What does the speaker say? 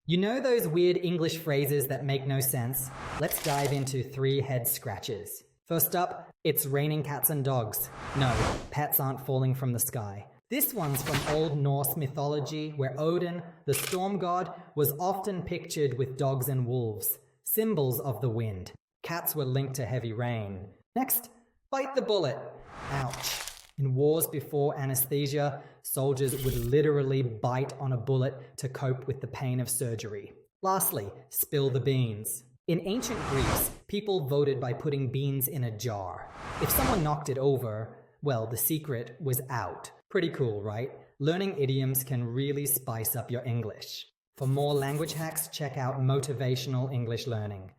You know those weird English phrases that make no sense? Let's dive into 3 head scratches. First up, it's raining cats and dogs. No, pets aren't falling from the sky. This one's from Old Norse mythology, where Odin, the storm god, was often pictured with dogs and wolves, symbols of the wind. Cats were linked to heavy rain. Next, bite the bullet. Ouch. In wars before anesthesia, soldiers would literally bite on a bullet to cope with the pain of surgery. Lastly, spill the beans. In ancient Greece, people voted by putting beans in a jar. If someone knocked it over, well, the secret was out. Pretty cool, right? Learning idioms can really spice up your English. For more language hacks, check out Motivational English Learning.